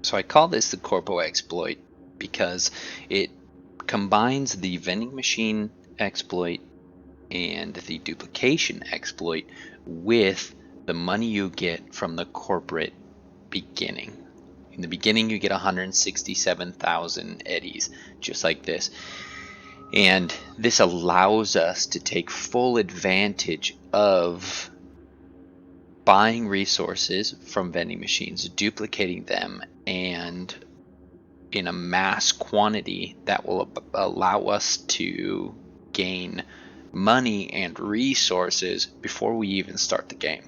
So I call this the Corpo Exploit because it combines the vending machine exploit and the duplication exploit with the money you get from the corporate beginning. In the beginning you get 167,000 eddies, just like this. And this allows us to take full advantage of buying resources from vending machines, duplicating them, and in a mass quantity that will allow us to gain money and resources before we even start the game.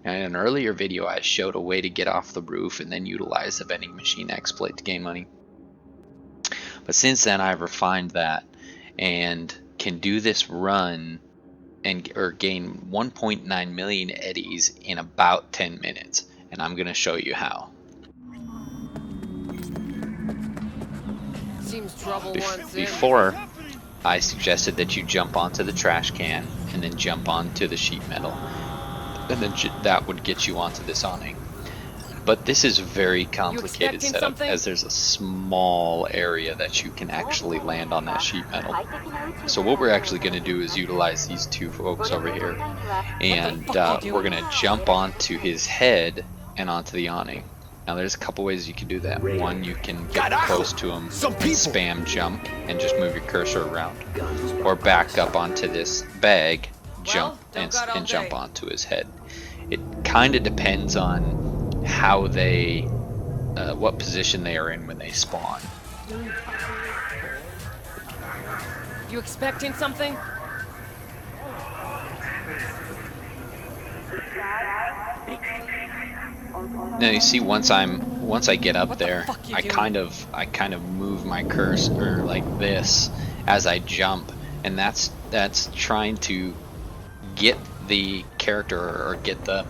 Now, in an earlier video I showed a way to get off the roof and then utilize the vending machine exploit to gain money. But since then I've refined that and can do this run and gain 1.9 million eddies in about 10 minutes. And I'm going to show you how. Before, I suggested that you jump onto the trash can and then jump onto the sheet metal, and then that would get you onto this awning. But this is a very complicated setup, as there's a small area that you can actually land on that sheet metal. So what we're actually going to do is utilize these two folks over here, and we're going to jump onto his head and onto the awning. Now there's a couple ways you can do that. One, you can get close to him and spam jump and just move your cursor around, or back up onto this bag, jump and jump onto his head. It kind of depends on how they, what position they are in when they spawn. You expecting something? Now you see, once I get up there, I kind of move my cursor like this as I jump, and that's trying to get the character, or get the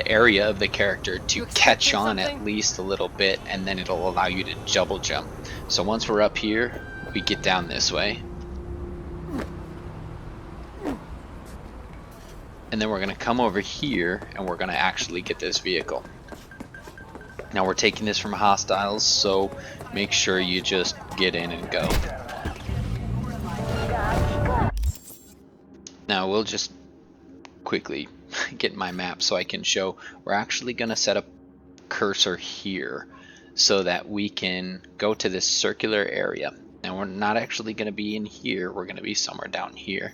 area of the character to catch on at least a little bit, and then it'll allow you to double jump. So once we're up here, we get down this way, and then we're going to come over here and we're going to actually get this vehicle. Now we're taking this from hostiles, so make sure you just get in and go. Now we'll just quickly get my map so I can show. We're actually going to set up cursor here so that we can go to this circular area. Now we're not actually going to be in here, we're going to be somewhere down here,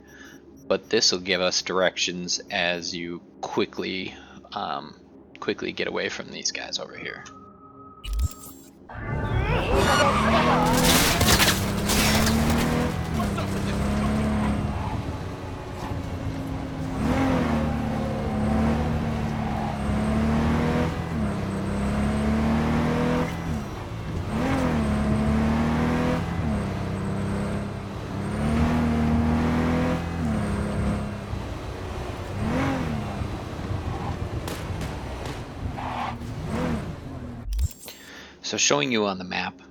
but this will give us directions as you quickly get away from these guys over here. So showing you on the map,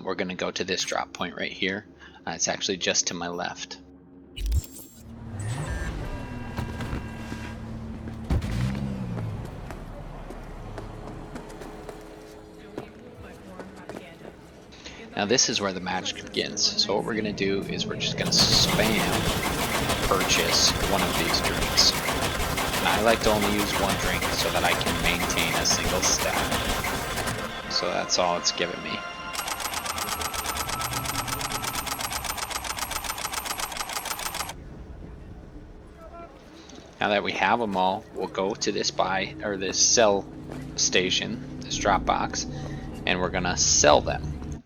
we're going to go to this drop point right here. It's actually just to my left. Now this is where the magic begins. So what we're going to do is we're just going to spam purchase one of these drinks. And I like to only use one drink so that I can maintain a single stack. So that's all it's given me. Now that we have them all, we'll go to this this sell station, this drop box, and we're gonna sell them.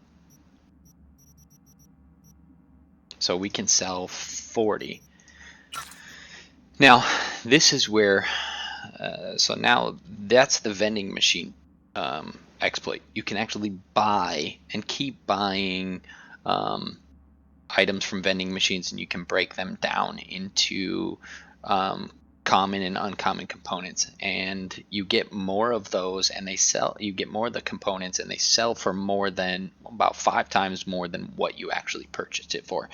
So we can sell 40. Now this is where, so now that's the vending machine exploit. You can actually buy and keep buying items from vending machines, and you can break them down into common and uncommon components, and you get more of those, and you get more of the components, and they sell for more than about 5 times more than what you actually purchased it for.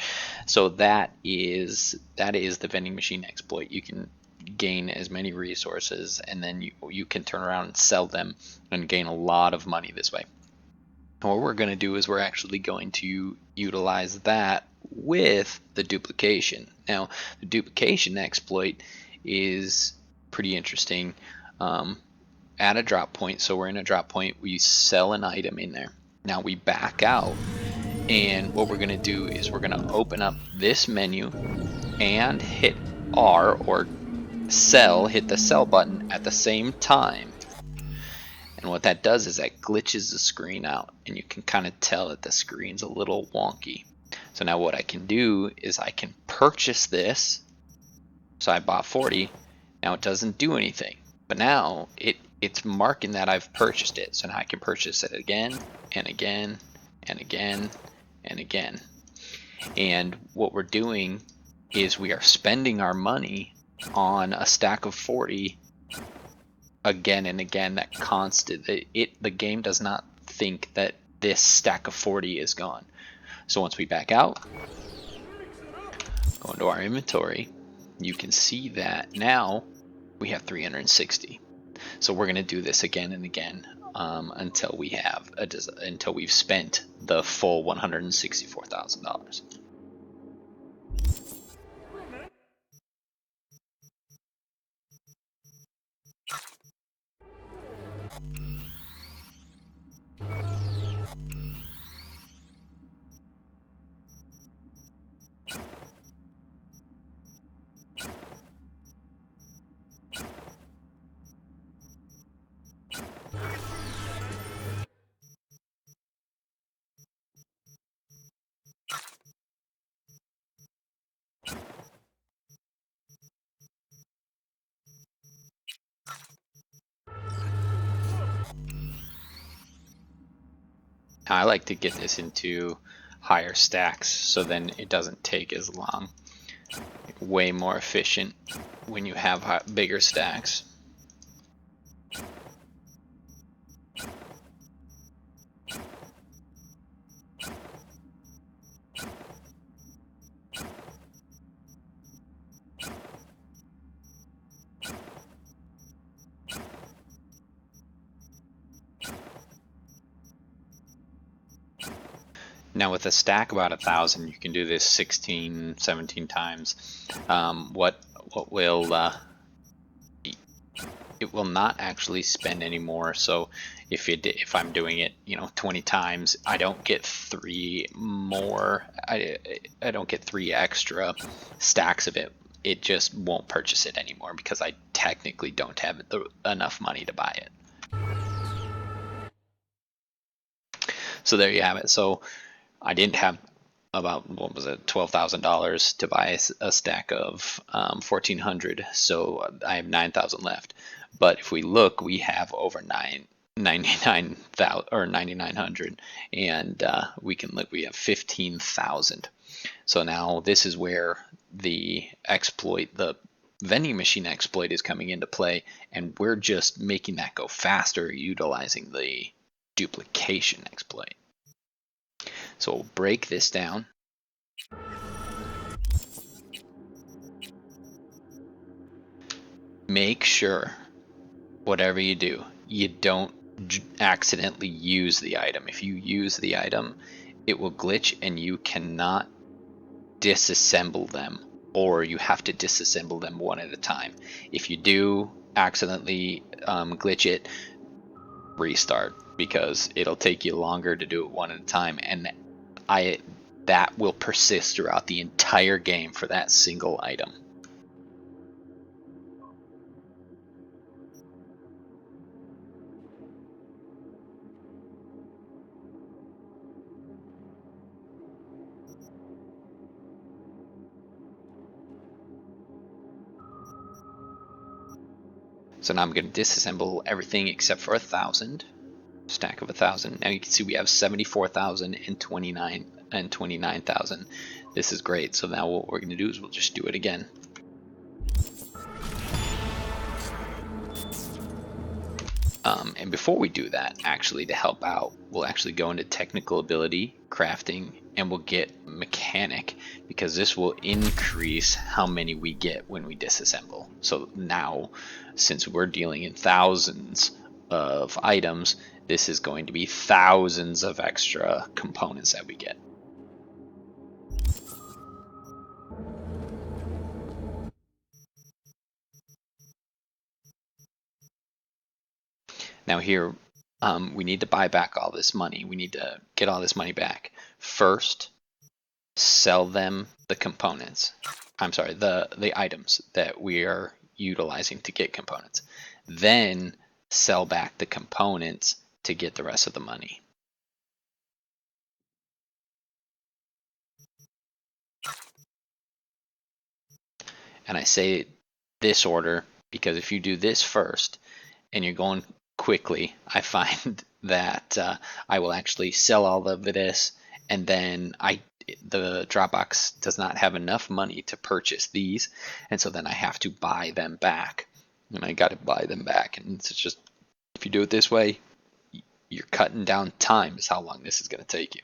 So that is the vending machine exploit. You can gain as many resources, and then you can turn around and sell them and gain a lot of money this way. And what we're going to do is we're actually going to utilize that with the duplication. Now, the duplication exploit is pretty interesting. At a drop point, so we're in a drop point, we sell an item in there. Now we back out, and what we're going to do is we're going to open up this menu and hit R or sell, hit the sell button at the same time. And what that does is that glitches the screen out, and you can kind of tell that the screen's a little wonky. So now what I can do is I can purchase this. So I bought 40. Now it doesn't do anything, but now it's marking that I've purchased it. So now I can purchase it again and again and again and again. And what we're doing is we are spending our money on a stack of 40 again and again. That constant, the game does not think that this stack of 40 is gone. So once we back out, go into our inventory, you can see that now we have 360. So we're going to do this again and again until we've spent the full $164,000. I like to get this into higher stacks so then it doesn't take as long. Way more efficient when you have bigger stacks. Now with a stack about 1,000, you can do this 16, 17 times. It will not actually spend any more. So if I'm doing it, 20 times, I don't get 3 more. I don't get 3 extra stacks of it. It just won't purchase it anymore because I technically don't have enough money to buy it. So there you have it. So I didn't have about, what was it, $12,000 to buy a stack of 1,400, so I have 9,000 left. But if we look, we have over 99,000 or 9,900, and we can look. We have 15,000. So now this is where the exploit, the vending machine exploit, is coming into play, and we're just making that go faster utilizing the duplication exploit. So we'll break this down. Make sure, whatever you do, you don't accidentally use the item. If you use the item, it will glitch and you cannot disassemble them, or you have to disassemble them one at a time. If you do accidentally glitch it, restart, because it'll take you longer to do it one at a time, and that will persist throughout the entire game for that single item. So now I'm going to disassemble everything except for 1,000. Stack of 1,000. Now you can see we have 74,000 and 29,000. This is great. So now what we're going to do is we'll just do it again. And before we do that, actually, to help out, we'll actually go into technical ability, crafting, and we'll get mechanic, because this will increase how many we get when we disassemble. So now, since we're dealing in thousands of items, this is going to be thousands of extra components that we get. Now here, we need to buy back all this money. We need to get all this money back. First, sell them the components. I'm sorry, the items that we are utilizing to get components. Then sell back the components to get the rest of the money. And I say this order because if you do this first and you're going quickly, I find that I will actually sell all of this, and then the Dropbox does not have enough money to purchase these, and so then I have to buy them back, and I got to buy them back. And it's just, if you do it this way, you're cutting down time is how long this is going to take you.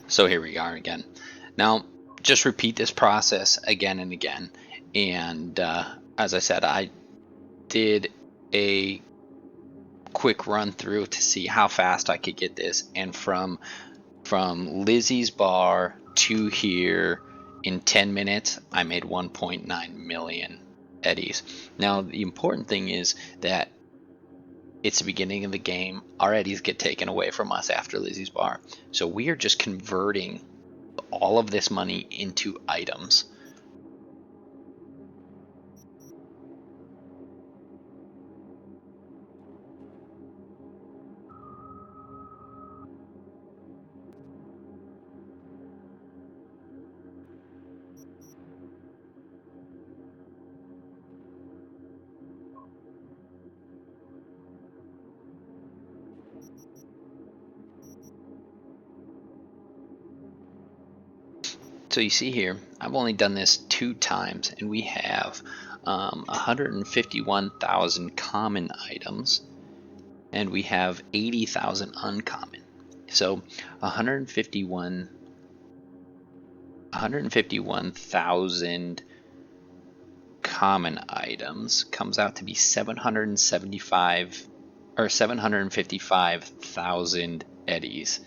So here we are again. Now, just repeat this process again and again. And as I said, I did a quick run through to see how fast I could get this. And from Lizzie's bar to here in 10 minutes, I made 1.9 million eddies. Now, the important thing is that it's the beginning of the game. Our eddies get taken away from us after Lizzie's bar. So we are just converting all of this money into items. So you see here, I've only done this 2 times, and we have 151,000 common items, and we have 80,000 uncommon. So 151,000 common items comes out to be 755,000 eddies.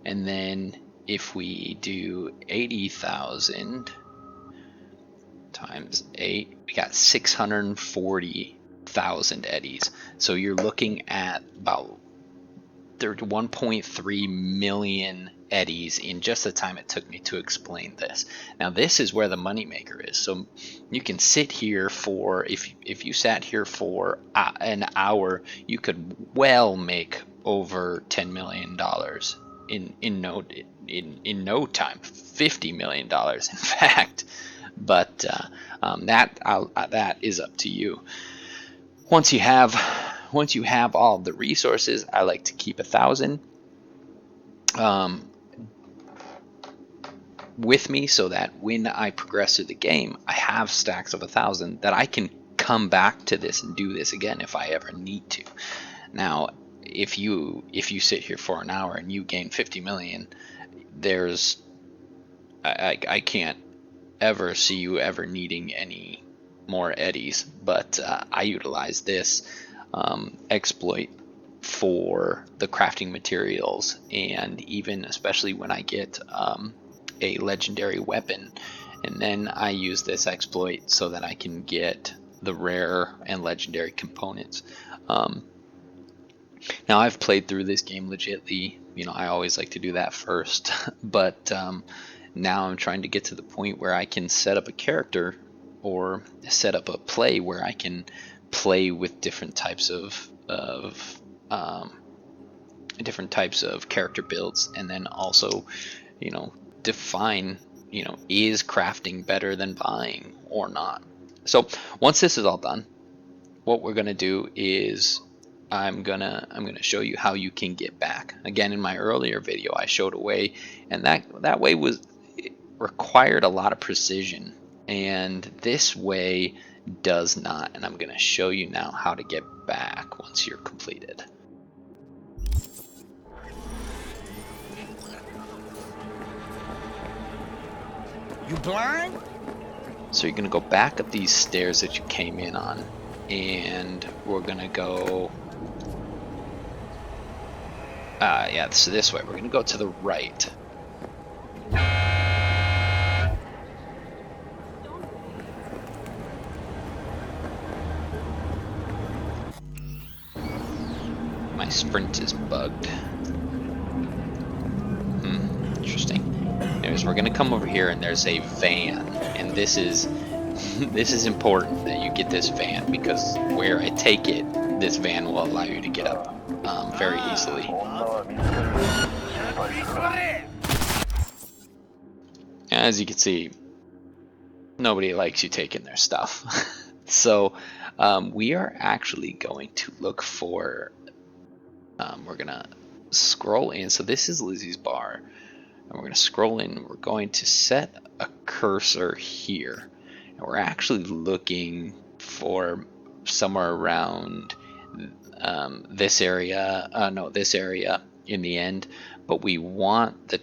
And then if we do 80,000 times 8, we got 640,000 eddies. So you're looking at about 1.3 million eddies in just the time it took me to explain this. Now this is where the moneymaker is. So you can sit here for, if you sat here for an hour, you could well make over $10 million in no time, $50 million in fact. But that is up to you. once you have all of the resources, I like to keep 1,000 with me, so that when I progress through the game, I have stacks of 1,000 that I can come back to this and do this again if I ever need to. Now, if you sit here for an hour and you gain 50 million, I can't ever see you ever needing any more eddies. But I utilize this exploit for the crafting materials, and even especially when I get a legendary weapon, and then I use this exploit so that I can get the rare and legendary components. Now, I've played through this game legitly, I always like to do that first, but now I'm trying to get to the point where I can set up a character or set up a play where I can play with different types of character builds, and then also define is crafting better than buying or not. So once this is all done, what we're gonna do is I'm gonna show you how you can get back. Again, in my earlier video I showed a way, and that way required a lot of precision, and this way does not. And I'm gonna show you now how to get back once you're completed. You blind? So you're gonna go back up these stairs that you came in on, and we're gonna go so this way. We're gonna go to the right. My sprint is bugged. Interesting. Anyways, we're gonna come over here, and there's a van, and this is important that you get this van, because where I take it, this van will allow you to get up very easily. As you can see, nobody likes you taking their stuff. So we are actually going to look for, we're gonna scroll in. So this is Lizzie's bar, and we're gonna scroll in. We're going to set a cursor here, and we're actually looking for somewhere around this area. No, this area in the end. But we want the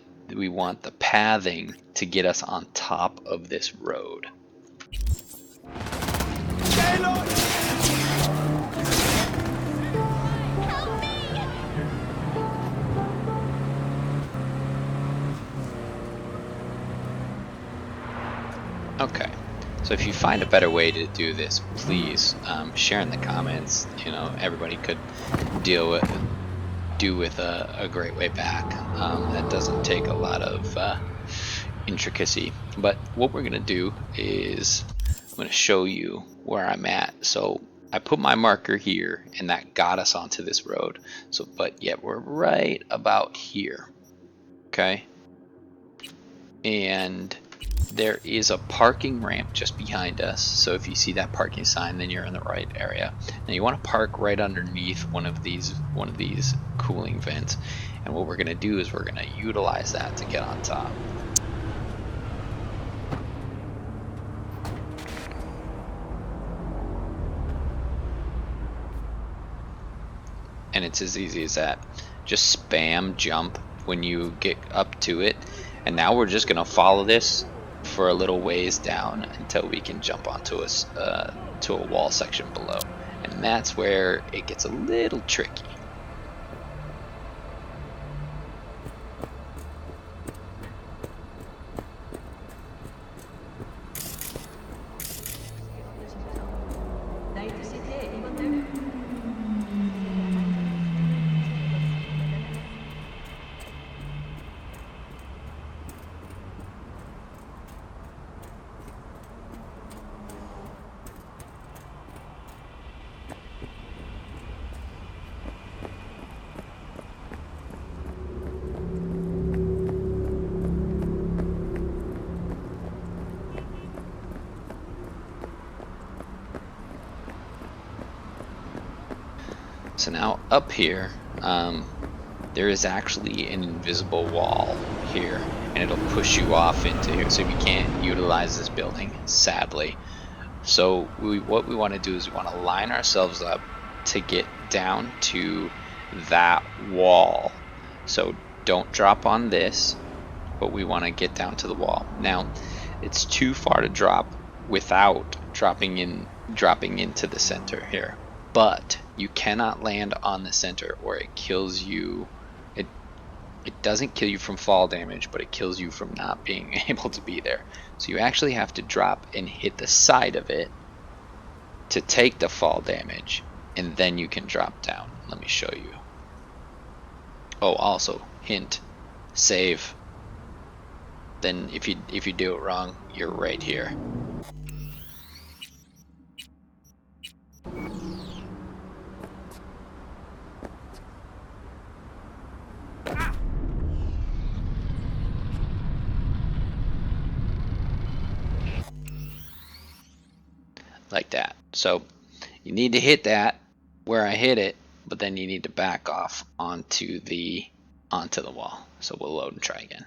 pathing to get us on top of this road. Okay, so if you find a better way to do this, please share in the comments. Everybody could do with a great way back. That doesn't take a lot of intricacy. But what we're gonna do is I'm gonna show you where I'm at. So I put my marker here, and that got us onto this road. So, but yet we're right about here. Okay, and there is a parking ramp just behind us. So if you see that parking sign, then you're in the right area. Now you want to park right underneath one of these cooling vents, and what we're going to do is we're going to utilize that to get on top. And it's as easy as that. Just spam jump when you get up to it, and now we're just going to follow this for a little ways down until we can jump onto to a wall section below, and that's where it gets a little tricky. So now up here, there is actually an invisible wall here, and it'll push you off into here, so we can't utilize this building, sadly. So what we want to do is we want to line ourselves up to get down to that wall. So don't drop on this, but we want to get down to the wall. Now, it's too far to drop without dropping into the center here. But you cannot land on the center or it kills you. It doesn't kill you from fall damage, but it kills you from not being able to be there. So you actually have to drop and hit the side of it to take the fall damage, and then you can drop down. Let me show you. Oh, also, hint, save. Then if you do it wrong, you're right here. Like that. So you need to hit that where I hit it, but then you need to back off onto the wall. So we'll load and try again.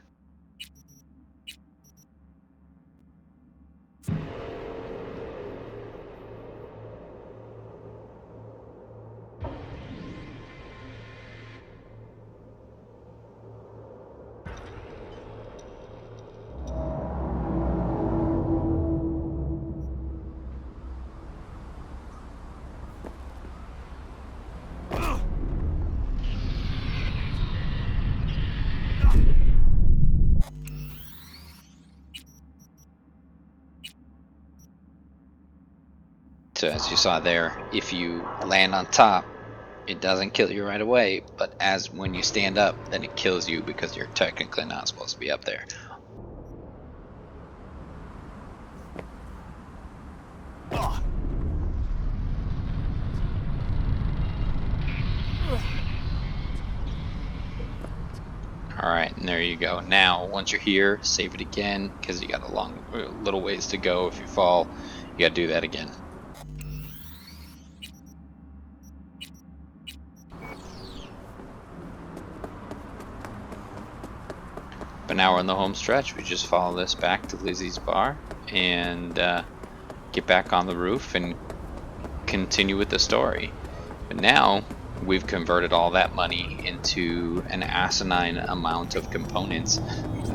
So as you saw there, if you land on top, it doesn't kill you right away, but when you stand up, then it kills you because you're technically not supposed to be up there. Alright, and there you go. Now, once you're here, save it again, because you got a little ways to go. If you fall, you gotta do that again. But now we're in the home stretch. We just follow this back to Lizzie's bar and get back on the roof and continue with the story. But now we've converted all that money into an asinine amount of components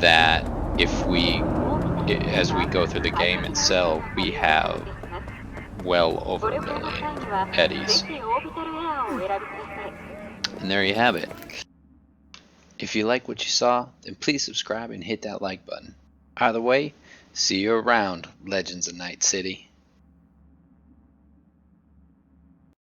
that as we go through the game and sell, we have well over 1 million eddies. And there you have it. If you like what you saw, then please subscribe and hit that like button. Either way, see you around, Legends of Night City.